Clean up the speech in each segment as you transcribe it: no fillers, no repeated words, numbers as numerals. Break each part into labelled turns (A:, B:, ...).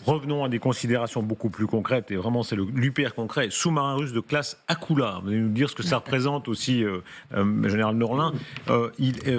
A: Revenons à des considérations beaucoup plus concrètes, et vraiment c'est l'hyper concret. Sous-marin russe de classe Akula. Vous allez nous dire ce que ça représente aussi, Général Norlin.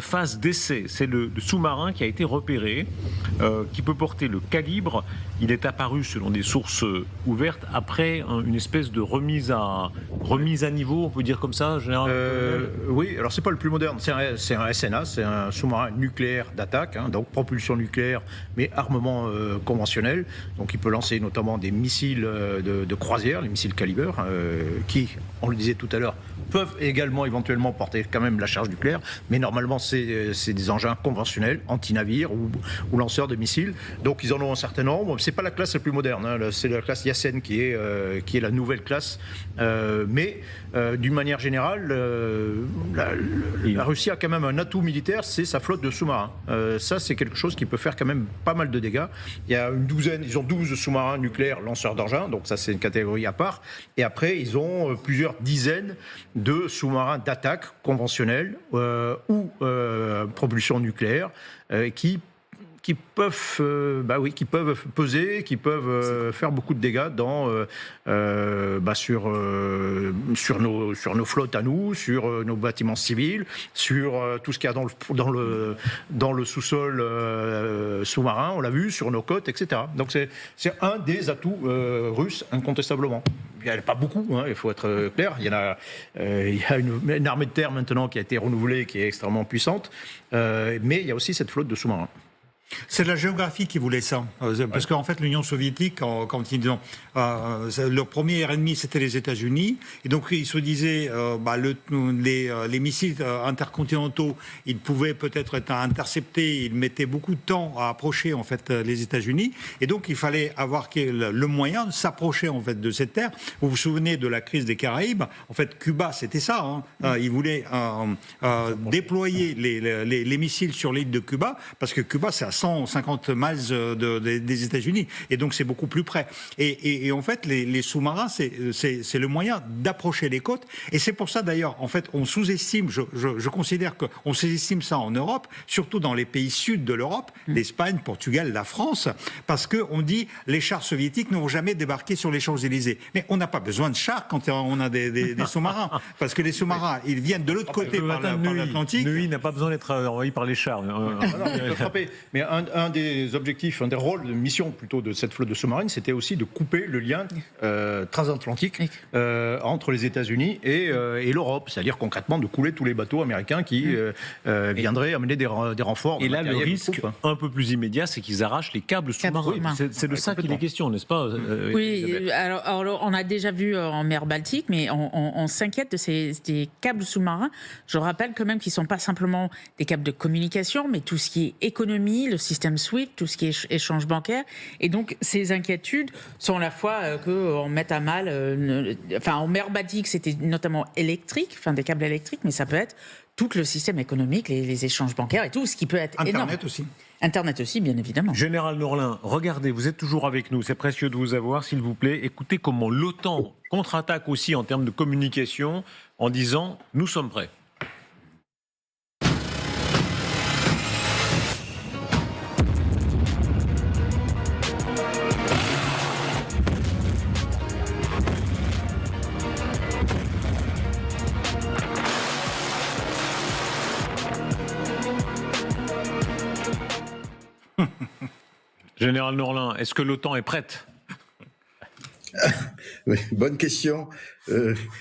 A: Phase d'essai, c'est le sous-marin qui a été repéré, qui peut porter le calibre. Il est apparu, selon des sources ouvertes, après une espèce de remise à niveau, on peut dire comme ça, Général.
B: Oui, alors c'est pas le plus moderne, c'est un SNA, c'est un sous-marin nucléaire d'attaque, hein, donc propulsion nucléaire, mais armement conventionnel. Donc il peut lancer notamment des missiles de croisière, les missiles Caliber, qui, on le disait tout à l'heure, peuvent également éventuellement porter quand même la charge nucléaire, mais normalement c'est des engins conventionnels, anti-navires ou lanceurs de missiles. Donc ils en ont un certain nombre. C'est pas la classe la plus moderne, hein, c'est la classe Yasen qui est la nouvelle classe. Mais d'une manière générale, la Russie a quand même un atout militaire, c'est sa flotte de sous-marins. Ça c'est quelque chose qui peut faire quand même pas mal de dégâts. Il y a une douzaine, ils ont 12 sous-marins nucléaires lanceurs d'engins, donc ça c'est une catégorie à part. Et après ils ont plusieurs dizaines de sous-marins d'attaque conventionnels ou propulsion nucléaire qui peuvent, qui peuvent peser, qui peuvent faire beaucoup de dégâts sur nos flottes à nous, sur nos bâtiments civils, sur tout ce qu'il y a dans le sous-sol sous-marin, on l'a vu, sur nos côtes, etc. Donc c'est un des atouts russes incontestablement. Il n'y en a pas beaucoup, hein, il faut être clair. Il y a une armée de terre maintenant qui a été renouvelée, qui est extrêmement puissante, mais il y a aussi cette flotte de sous-marins.
C: C'est la géographie qui voulait ça. Parce qu'en fait, l'Union soviétique, quand ils ont, leur premier ennemi, c'était les États-Unis. Et donc, ils se disaient, les missiles intercontinentaux, ils pouvaient peut-être être interceptés. Ils mettaient beaucoup de temps à approcher, en fait, les États-Unis. Et donc, il fallait avoir le moyen de s'approcher, en fait, de cette terre. Vous vous souvenez de la crise des Caraïbes? En fait, Cuba, c'était ça. Hein. Ils voulaient déployer les missiles sur l'île de Cuba, parce que Cuba, c'est à 150 miles des États-Unis, et donc c'est beaucoup plus près. Et en fait, les sous-marins, c'est le moyen d'approcher les côtes, et c'est pour ça d'ailleurs, en fait, on sous-estime, je considère qu'on sous-estime ça en Europe, surtout dans les pays sud de l'Europe, l'Espagne, Portugal, la France, parce qu'on dit les chars soviétiques n'ont jamais débarqué sur les Champs-Élysées. Mais on n'a pas besoin de chars quand on a des sous-marins, parce que les sous-marins, ils viennent de l'autre côté par l'Atlantique.
A: Neuilly n'a pas besoin d'être envahi par les chars.
B: Mais un des objectifs, un des rôles de mission plutôt de cette flotte de sous-marines, c'était aussi de couper le lien transatlantique entre les États-Unis et l'Europe, c'est-à-dire concrètement de couler tous les bateaux américains qui viendraient amener des renforts.
A: Et là, le risque un peu plus immédiat, c'est qu'ils arrachent les câbles sous-marins. C'est de ça qu'il est question, n'est-ce pas?
D: Oui, alors on a déjà vu en mer Baltique, mais on s'inquiète des câbles sous-marins. Je rappelle quand même qu'ils ne sont pas simplement des câbles de communication, mais tout ce qui est économie, le système SWIFT, tout ce qui est échange bancaire. Et donc, ces inquiétudes sont à la fois qu'on mette à mal... en mer Baltique, c'était notamment électrique, des câbles électriques, mais ça peut être tout le système économique, les échanges bancaires et tout, ce qui peut être énorme.
C: Internet aussi.
D: Internet aussi, bien évidemment.
A: Général Norlin, regardez, vous êtes toujours avec nous, c'est précieux de vous avoir, s'il vous plaît. Écoutez comment l'OTAN contre-attaque aussi en termes de communication en disant « nous sommes prêts ». Général Norlin, est-ce que l'OTAN est prête?
E: Oui, bonne question.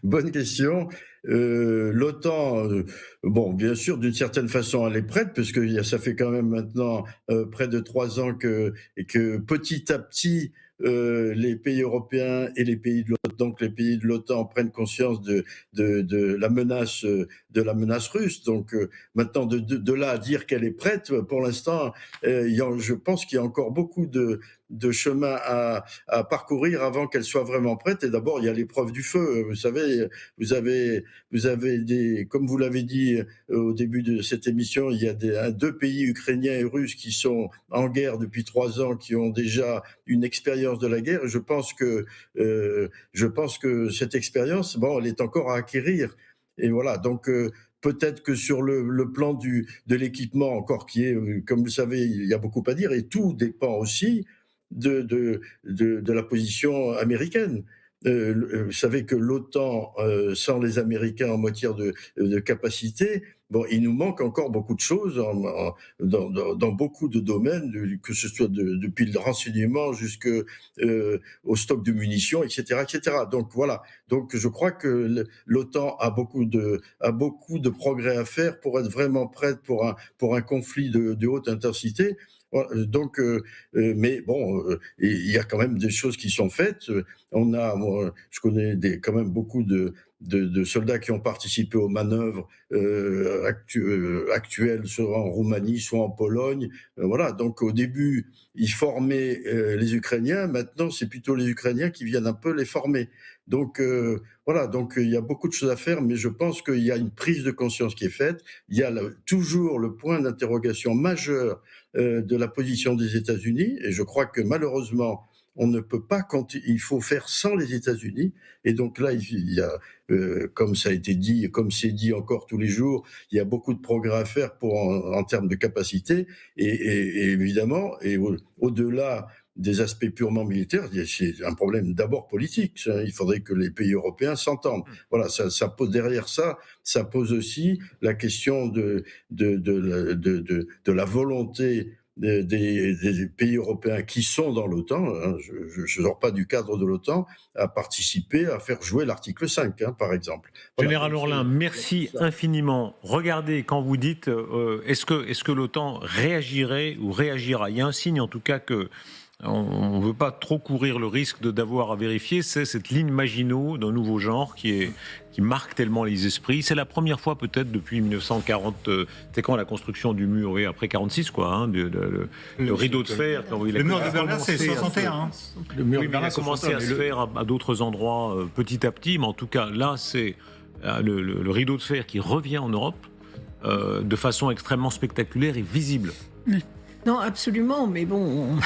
E: Bonne question. L'OTAN, bien sûr, d'une certaine façon, elle est prête, parce que ça fait quand même maintenant près de 3 ans que petit à petit, les pays européens et les pays de l'OTAN, donc les pays de l'OTAN prennent conscience de la menace russe. Donc maintenant, de là à dire qu'elle est prête, pour l'instant, je pense qu'il y a encore beaucoup de chemin à parcourir avant qu'elle soit vraiment prête. Et d'abord, il y a l'épreuve du feu. Vous savez, vous avez comme vous l'avez dit au début de cette émission, il y a 2 pays, ukrainiens et russes, qui sont en guerre depuis 3 ans, qui ont déjà une expérience de la guerre. Et je pense que cette expérience, elle est encore à acquérir. Et voilà. Donc, peut-être que sur le plan de l'équipement encore, qui est, comme vous savez, il y a beaucoup à dire, et tout dépend aussi de la position américaine. Vous savez que l'OTAN, sans les Américains en matière de capacité, bon, il nous manque encore beaucoup de choses dans beaucoup de domaines, que ce soit depuis le renseignement jusqu'au stock de munitions, etc., etc. Donc voilà. Donc je crois que l'OTAN a beaucoup de progrès à faire pour être vraiment prête pour un conflit de haute intensité. Donc, mais bon, il y a quand même des choses qui sont faites. Moi, je connais quand même beaucoup de soldats qui ont participé aux manœuvres actuelles, soit en Roumanie, soit en Pologne. Voilà. Donc, au début, ils formaient les Ukrainiens. Maintenant, c'est plutôt les Ukrainiens qui viennent un peu les former. Donc, voilà. Donc, il y a beaucoup de choses à faire, mais je pense qu'il y a une prise de conscience qui est faite. Il y a toujours le point d'interrogation majeur de la position des États-Unis, et je crois que malheureusement, on ne peut pas il faut faire sans les États-Unis. Et donc là, il y a, comme ça a été dit, comme c'est dit encore tous les jours, il y a beaucoup de progrès à faire en termes de capacité, et évidemment, et au-delà des aspects purement militaires, c'est un problème d'abord politique. Il faudrait que les pays européens s'entendent. Voilà, ça pose derrière ça pose aussi la question de la volonté des pays européens qui sont dans l'OTAN, hein, je ne sors pas du cadre de l'OTAN, à participer, à faire jouer l'article 5, hein, par exemple. Voilà.
A: Général Orlin, merci infiniment. Regardez, quand vous dites, est-ce que l'OTAN réagirait ou réagira? Il y a un signe en tout cas que on ne veut pas trop courir le risque d'avoir à vérifier, c'est cette ligne Maginot d'un nouveau genre qui marque tellement les esprits. C'est la première fois peut-être depuis 1940, c'est quand la construction du mur, oui, après 46 quoi, hein, le rideau de fer.
C: Le mur de Berlin, c'est 61. Hein.
B: Le mur
A: Oui, mais il a commencé à se faire à d'autres endroits petit à petit, mais en tout cas là c'est le rideau de fer qui revient en Europe de façon extrêmement spectaculaire et visible.
F: Non, absolument, mais bon,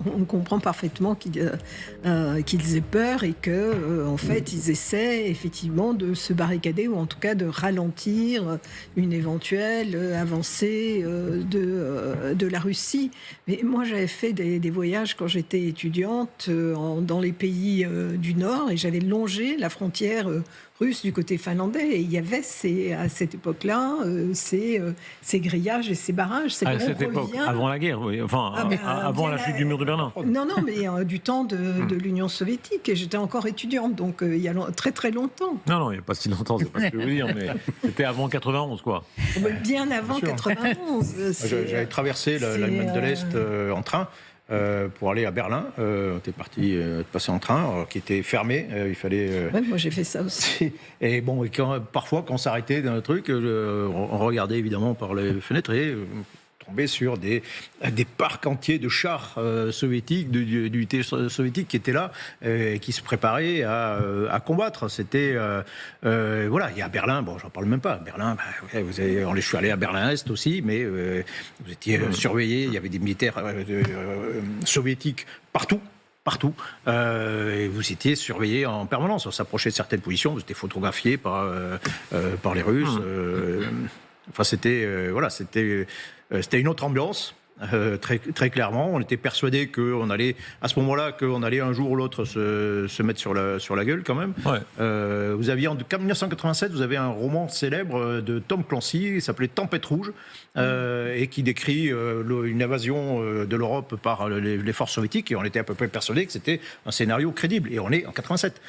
F: on comprend parfaitement qu'ils aient peur et que, en fait, ils essaient effectivement de se barricader ou en tout cas de ralentir une éventuelle avancée de la Russie. Mais moi, j'avais fait des voyages quand j'étais étudiante dans les pays du Nord et j'avais longé la frontière russe du côté finlandais et il y avait à cette époque-là ces grillages et ces barrages.
A: À cette époque, avant la guerre, oui. Enfin avant la chute du mur de Berlin.
F: Non, mais du temps de l'Union soviétique et j'étais encore étudiante, donc il y a très très longtemps.
A: Non, il n'y a pas si longtemps, c'est pas ce que je veux dire, mais c'était avant 91 quoi.
F: Bien avant 91.
B: J'avais traversé l'Allemagne de l'Est en train. Pour aller à Berlin, on était parti passer en train, qui était fermé. Il fallait.
F: Ouais, moi j'ai fait ça aussi.
B: Et bon, parfois quand on s'arrêtait dans un truc, on regardait évidemment par les fenêtres et tombait sur des parcs entiers de chars soviétiques, d'unités soviétiques qui étaient là, qui se préparaient à combattre. C'était voilà. Et à Berlin, bon, j'en parle même pas. À Berlin, je suis allé à Berlin-Est aussi, mais vous étiez surveillé. Il y avait des militaires soviétiques partout. Et vous étiez surveillé en permanence. On s'approchait de certaines positions, vous étiez photographié par les Russes. Enfin, c'était une autre ambiance. Très, très clairement, on était persuadé qu'on allait, à ce moment-là, qu'on allait un jour ou l'autre se mettre sur la gueule quand même. Ouais. Vous aviez en 1987, vous avez un roman célèbre de Tom Clancy, il s'appelait Tempête rouge, et qui décrit une invasion de l'Europe par les forces soviétiques, et on était à peu près persuadé que c'était un scénario crédible. Et on est en 87.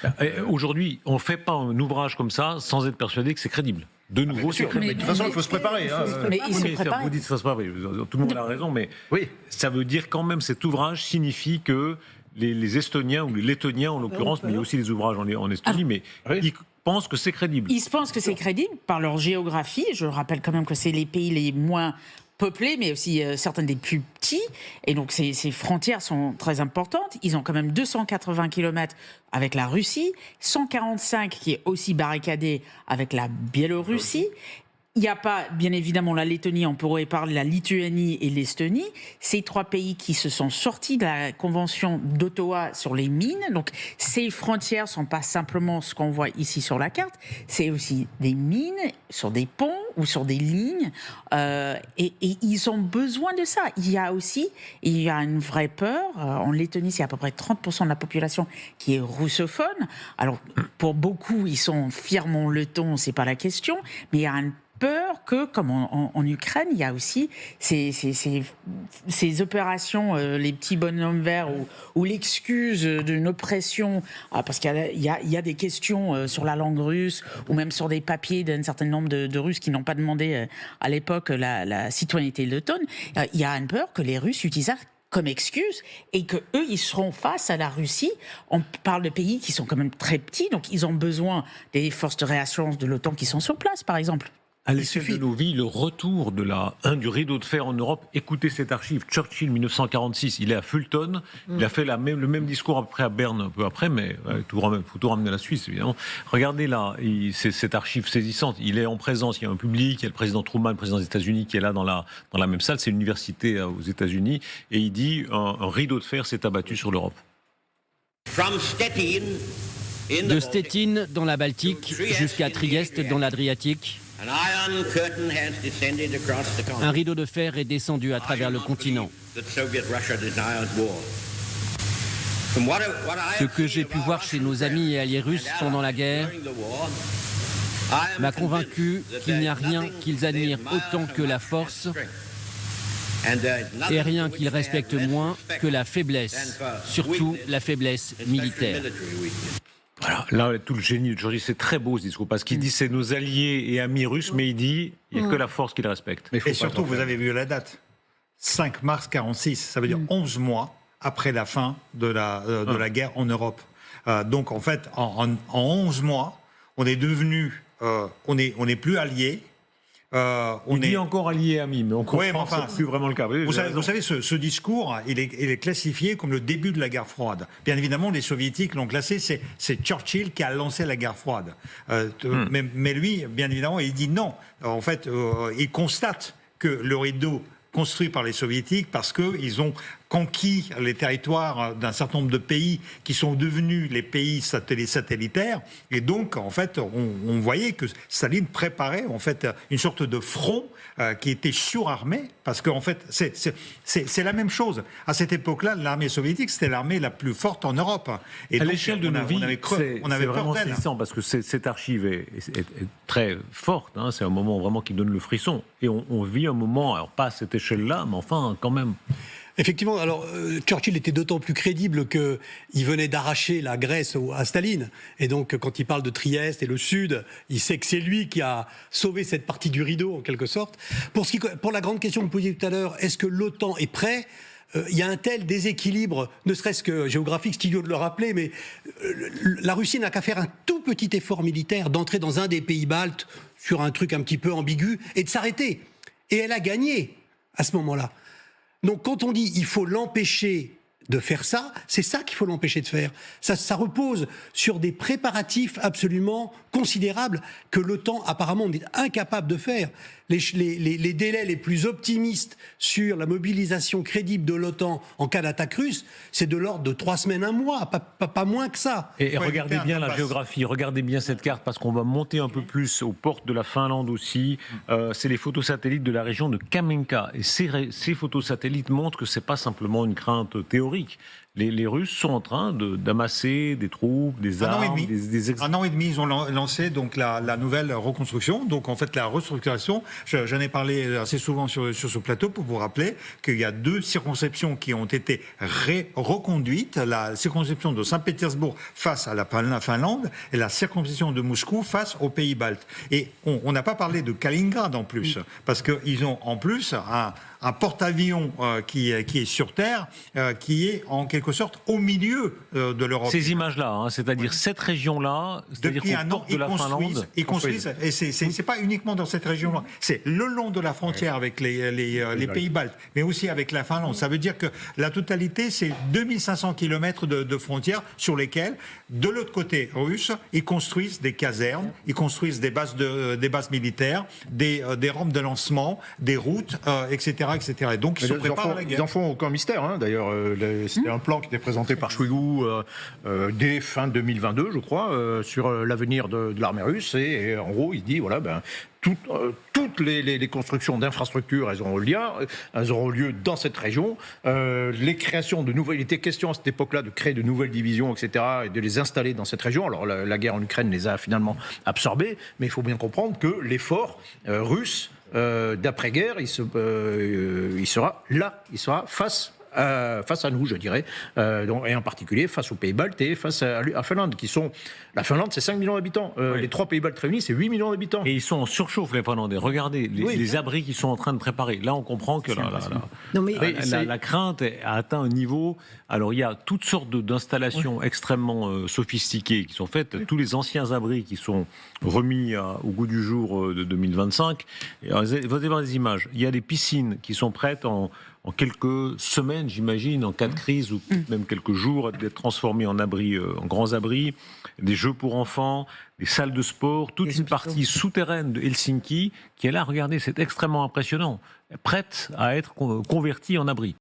A: Aujourd'hui, on ne fait pas un ouvrage comme ça sans être persuadé que c'est crédible. De nouveau, c'est
B: mais de toute façon, il faut se préparer.
F: Mais il se prépare.
A: Vous dites qu'il faut se préparer. Tout le monde a raison, mais oui, ça veut dire quand même cet ouvrage signifie que les Estoniens ou les Lettoniens en l'occurrence, mais il y a aussi des ouvrages en Estonie, mais ils pensent que c'est crédible.
D: Ils pensent que c'est crédible par leur géographie. Je rappelle quand même que c'est les pays les moins peuplés, mais aussi certains des plus petits. Et donc, ces frontières sont très importantes. Ils ont quand même 280 km avec la Russie, 145 qui est aussi barricadé avec la Biélorussie. il n'y a pas, bien évidemment, la Lettonie, on pourrait parler de la Lituanie et l'Estonie, ces 3 pays qui se sont sortis de la Convention d'Ottawa sur les mines. Donc, ces frontières ne sont pas simplement ce qu'on voit ici sur la carte, c'est aussi des mines sur des ponts ou sur des lignes, et ils ont besoin de ça. Il y a une vraie peur. En Lettonie, c'est à peu près 30% de la population qui est russophone. Alors, pour beaucoup, ils sont fièrement lettons, c'est pas la question, mais il y a une peur que, comme en Ukraine, il y a aussi ces opérations, les petits bonhommes verts, ou l'excuse d'une oppression, parce qu'il y a des questions sur la langue russe, ou même sur des papiers d'un certain nombre de Russes qui n'ont pas demandé à l'époque la citoyenneté lettonne. Il y a une peur que les Russes utilisent ça comme excuse, et que eux, ils seront face à la Russie. On parle de pays qui sont quand même très petits, donc ils ont besoin des forces de réassurance de l'OTAN qui sont sur place, par exemple.
A: À l'échelle de nos vies, le retour du rideau de fer en Europe, écoutez cette archive, Churchill 1946, il est à Fulton, il a fait le même discours après à Berne un peu après, mais il faut tout ramener à la Suisse évidemment. Regardez là, c'est cette archive saisissante, il est en présence, il y a un public, il y a le président Truman, le président des États-Unis qui est là dans la même salle, c'est une université aux États-Unis, et il dit un rideau de fer s'est abattu sur l'Europe.
G: De Stettin dans la Baltique jusqu'à Trieste dans l'Adriatique, un rideau de fer est descendu à travers le continent. Ce que j'ai pu voir chez nos amis et alliés russes pendant la guerre m'a convaincu qu'il n'y a rien qu'ils admirent autant que la force et rien qu'ils respectent moins que la faiblesse, surtout la faiblesse militaire.
A: Voilà, là, tout le génie de Churchill, c'est très beau ce discours, parce qu'il dit c'est nos alliés et amis russes, mais il dit il n'y a que la force qu'il respecte.
C: Et surtout, vous avez vu la date, 5 mars 46, ça veut dire 11 mois après la fin de la guerre en Europe. Donc en fait, en 11 mois, on est devenus, on n'est plus alliés.
A: On dit encore alliés et amis, mais on comprend que c'est plus vraiment le cas.
C: Vous savez, ce discours, il est classifié comme le début de la guerre froide. Bien évidemment, les soviétiques l'ont classé, c'est Churchill qui a lancé la guerre froide. Mais lui, bien évidemment, il dit non. En fait, il constate que le rideau construit par les soviétiques, parce qu'ils ont conquis les territoires d'un certain nombre de pays qui sont devenus les pays satellitaires, et donc en fait on voyait que Staline préparait en fait une sorte de front qui était surarmé, parce qu'en fait c'est la même chose. À cette époque-là, l'armée soviétique, c'était l'armée la plus forte en Europe. Et
A: à l'échelle de nos vies,
C: on avait
A: vraiment
C: peur d'elle.
A: saisissant, parce que cette archive est très forte, hein, c'est un moment vraiment qui donne le frisson, et on vit un moment, alors pas à cette échelle-là, mais enfin quand même.
H: Effectivement, alors Churchill était d'autant plus crédible qu'il venait d'arracher la Grèce à Staline. Et donc, quand il parle de Trieste et le Sud, il sait que c'est lui qui a sauvé cette partie du rideau, en quelque sorte. Pour la grande question que vous posiez tout à l'heure, est-ce que l'OTAN est prêt ? Il y a un tel déséquilibre, ne serait-ce que géographique, c'est idiot de le rappeler, mais la Russie n'a qu'à faire un tout petit effort militaire, d'entrer dans un des pays baltes, sur un truc un petit peu ambigu, et de s'arrêter. Et elle a gagné à ce moment-là. Donc quand on dit il faut l'empêcher de faire ça, c'est ça qu'il faut l'empêcher de faire. Ça repose sur des préparatifs absolument considérables que l'OTAN apparemment est incapable de faire. Les délais les plus optimistes sur la mobilisation crédible de l'OTAN en cas d'attaque russe, c'est de l'ordre de 3 semaines, 1 mois, pas moins que ça.
A: Et regardez bien la géographie, regardez bien cette carte, parce qu'on va monter un peu plus aux portes de la Finlande aussi. C'est les photos satellites de la région de Kamenka. Et ces photos satellites montrent que c'est pas simplement une crainte théorique. Les Russes sont en train d'amasser des troupes, des armes,
C: Un an et demi, ils ont lancé donc la nouvelle reconstruction. Donc en fait, la restructuration, j'en ai parlé assez souvent sur ce plateau pour vous rappeler qu'il y a 2 circonscriptions qui ont été reconduites. La circonscription de Saint-Pétersbourg face à la Finlande et la circonscription de Moscou face aux pays baltes. Et on n'a pas parlé de Kaliningrad en plus, parce qu'ils ont en plus un porte-avions qui est sur terre, qui est en quelque quelque sorte au milieu de l'Europe.
A: Ces images-là, hein, c'est-à-dire cette région-là, c'est-à-dire
C: Depuis
A: qu'aux
C: un an,
A: portes de la Finlande,
C: ils construisent, et c'est pas uniquement dans cette région-là, c'est le long de la frontière avec les pays baltes, mais aussi avec la Finlande. Ça veut dire que la totalité, c'est 2500 km de frontières sur lesquelles, de l'autre côté russe, ils construisent des casernes, ils construisent des bases militaires, des rampes de lancement, des routes, etc., etc. Et donc, ils se préparent à la guerre.
B: Ils en font aucun mystère, hein. D'ailleurs, c'était un plan qui était présenté par Shoigu dès fin 2022, je crois, sur l'avenir de l'armée russe. Et en gros, il dit, voilà, toutes les constructions d'infrastructures, elles auront lieu dans cette région. Les créations de nouvelles... Il était question à cette époque-là de créer de nouvelles divisions, etc., et de les installer dans cette région. Alors, la guerre en Ukraine les a finalement absorbées, mais il faut bien comprendre que l'effort russe d'après-guerre, il sera là, il sera face à nous, je dirais, et en particulier face aux pays baltes et face à Finlande, la Finlande, c'est 5 millions d'habitants. Les 3 pays baltes réunis, c'est 8 millions d'habitants.
A: et ils sont en surchauffe, les Finlandais. Regardez les abris qu'ils sont en train de préparer. Là, on comprend que la crainte a atteint un niveau. Alors, il y a toutes sortes d'installations extrêmement sophistiquées qui sont faites. Tous les anciens abris qui sont remis au goût du jour de 2025. Et, vous allez voir des images. Il y a des piscines qui sont prêtes en quelques semaines, j'imagine, en cas de crise, ou même quelques jours, d'être transformés en abris, en grands abris, des jeux pour enfants, des salles de sport, toute une partie souterraine de Helsinki qui est là, regardez, c'est extrêmement impressionnant, prête à être convertie en abri.